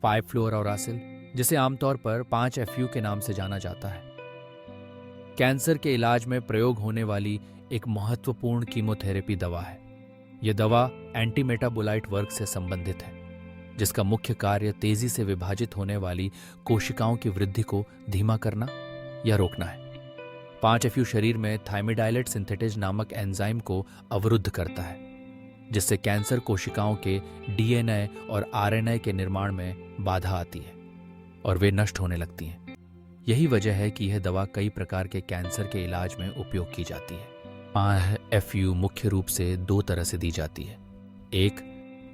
5-फ्लोरोरासिल, जिसे आमतौर पर 5-FU के नाम से जाना जाता है, कैंसर के इलाज में प्रयोग होने वाली एक महत्वपूर्ण कीमोथेरेपी दवा है। यह दवा एंटीमेटाबोलाइट वर्ग से संबंधित है, जिसका मुख्य कार्य तेजी से विभाजित होने वाली कोशिकाओं की वृद्धि को धीमा करना या रोकना है। 5-FU शरीर में थायमिडाइलेट सिंथेटेज नामक एंजाइम को अवरुद्ध करता है, जिससे कैंसर कोशिकाओं के DNA और RNA के निर्माण में बाधा आती है और वे नष्ट होने लगती हैं। यही वजह है कि यह दवा कई प्रकार के कैंसर के इलाज में उपयोग की जाती है। 5-FU मुख्य रूप से 2 तरह से दी जाती है, एक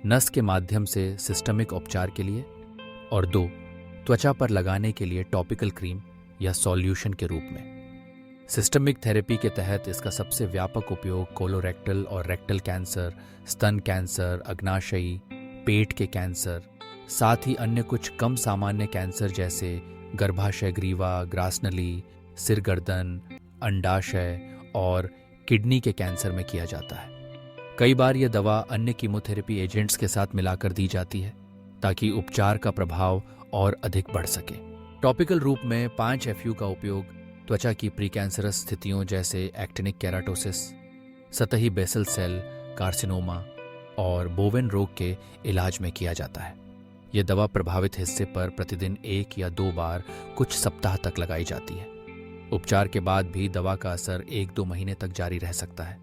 नस के माध्यम से सिस्टमिक उपचार के लिए और 2 त्वचा पर लगाने के लिए टॉपिकल क्रीम या सॉल्यूशन के रूप में। सिस्टमिक थेरेपी के तहत इसका सबसे व्यापक उपयोग कोलोरेक्टल और रेक्टल कैंसर, स्तन कैंसर, अग्नाशयी, पेट के कैंसर, साथ ही अन्य कुछ कम सामान्य कैंसर जैसे गर्भाशय ग्रीवा, ग्रासनली, सिर गर्दन, अंडाशय और किडनी के कैंसर में किया जाता है। कई बार यह दवा अन्य कीमोथेरेपी एजेंट्स के साथ मिलाकर दी जाती है ताकि उपचार का प्रभाव और अधिक बढ़ सके। टॉपिकल रूप में 5-FU का उपयोग त्वचा की प्रीकैंसरस स्थितियों जैसे एक्टिनिक केराटोसिस, सतही बेसल सेल कार्सिनोमा और बोवेन रोग के इलाज में किया जाता है। यह दवा प्रभावित हिस्से पर प्रतिदिन 1 या 2 बार कुछ सप्ताह तक लगाई जाती है। उपचार के बाद भी दवा का असर 1-2 महीने तक जारी रह सकता है,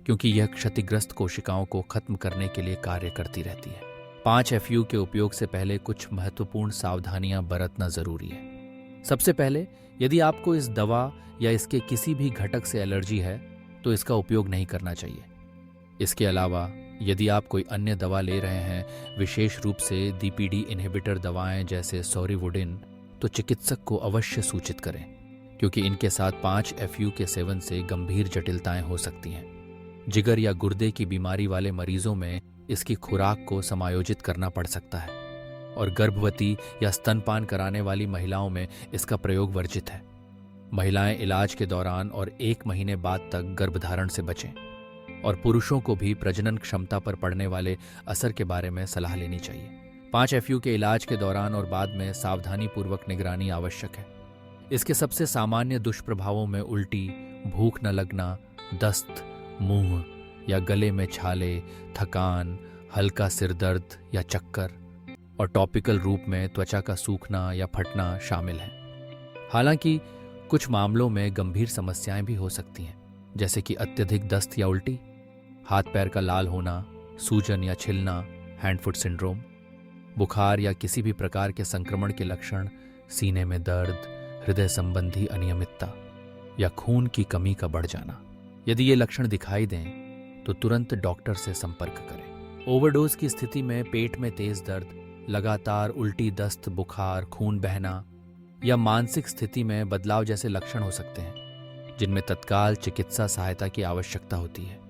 क्योंकि यह क्षतिग्रस्त कोशिकाओं को खत्म करने के लिए कार्य करती रहती है। 5-FU के उपयोग से पहले कुछ महत्वपूर्ण सावधानियां बरतना जरूरी है। सबसे पहले, यदि आपको इस दवा या इसके किसी भी घटक से एलर्जी है तो इसका उपयोग नहीं करना चाहिए। इसके अलावा यदि आप कोई अन्य दवा ले रहे हैं, विशेष रूप से DPD इनहिबिटर दवाएं जैसे सोरिवुडिन, तो चिकित्सक को अवश्य सूचित करें, क्योंकि इनके साथ 5-FU के सेवन से गंभीर जटिलताएं हो सकती हैं। जिगर या गुर्दे की बीमारी वाले मरीजों में इसकी खुराक को समायोजित करना पड़ सकता है और गर्भवती या स्तनपान कराने वाली महिलाओं में इसका प्रयोग वर्जित है। महिलाएं इलाज के दौरान और 1 महीने बाद तक गर्भधारण से बचें और पुरुषों को भी प्रजनन क्षमता पर पड़ने वाले असर के बारे में सलाह लेनी चाहिए। 5-FU के इलाज के दौरान और बाद में सावधानीपूर्वक निगरानी आवश्यक है। इसके सबसे सामान्य दुष्प्रभावों में उल्टी, भूख न लगना, दस्त, मुंह या गले में छाले, थकान, हल्का सिर दर्द या चक्कर और टॉपिकल रूप में त्वचा का सूखना या फटना शामिल है। हालांकि कुछ मामलों में गंभीर समस्याएं भी हो सकती हैं, जैसे कि अत्यधिक दस्त या उल्टी, हाथ पैर का लाल होना, सूजन या छिलना, हैंड फुट सिंड्रोम, बुखार या किसी भी प्रकार के संक्रमण के लक्षण, सीने में दर्द, हृदय संबंधी अनियमितता या खून की कमी का बढ़ जाना। यदि ये लक्षण दिखाई दें तो तुरंत डॉक्टर से संपर्क करें। ओवरडोज की स्थिति में पेट में तेज दर्द, लगातार उल्टी, दस्त, बुखार, खून बहना या मानसिक स्थिति में बदलाव जैसे लक्षण हो सकते हैं, जिनमें तत्काल चिकित्सा सहायता की आवश्यकता होती है।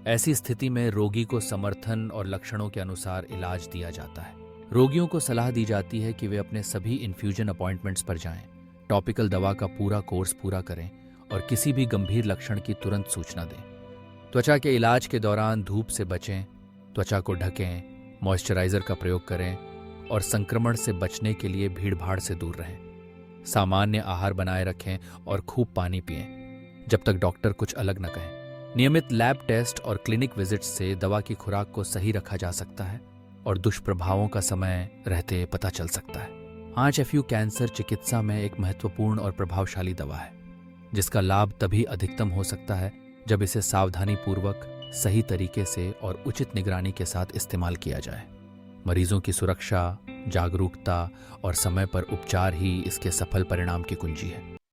ऐसी स्थिति में रोगी को समर्थन और लक्षणों के अनुसार इलाज दिया जाता है। रोगियों को सलाह दी जाती है कि वे अपने सभी इन्फ्यूजन अपॉइंटमेंट्स पर जाएं, टॉपिकल दवा का पूरा कोर्स पूरा करें और किसी भी गंभीर लक्षण की तुरंत सूचना दें। त्वचा के इलाज के दौरान धूप से बचें, त्वचा को ढकें, मॉइस्चराइजर का प्रयोग करें और संक्रमण से बचने के लिए भीड़भाड़ से दूर रहें। सामान्य आहार बनाए रखें और खूब पानी पिएं, जब तक डॉक्टर कुछ अलग न कहें। नियमित लैब टेस्ट और क्लिनिक विजिट्स से दवा की खुराक को सही रखा जा सकता है और दुष्प्रभावों का समय रहते पता चल सकता है। 5-FU कैंसर चिकित्सा में एक महत्वपूर्ण और प्रभावशाली दवा है, जिसका लाभ तभी अधिकतम हो सकता है जब इसे सावधानीपूर्वक, सही तरीके से और उचित निगरानी के साथ इस्तेमाल किया जाए। मरीजों की सुरक्षा, जागरूकता और समय पर उपचार ही इसके सफल परिणाम की कुंजी है।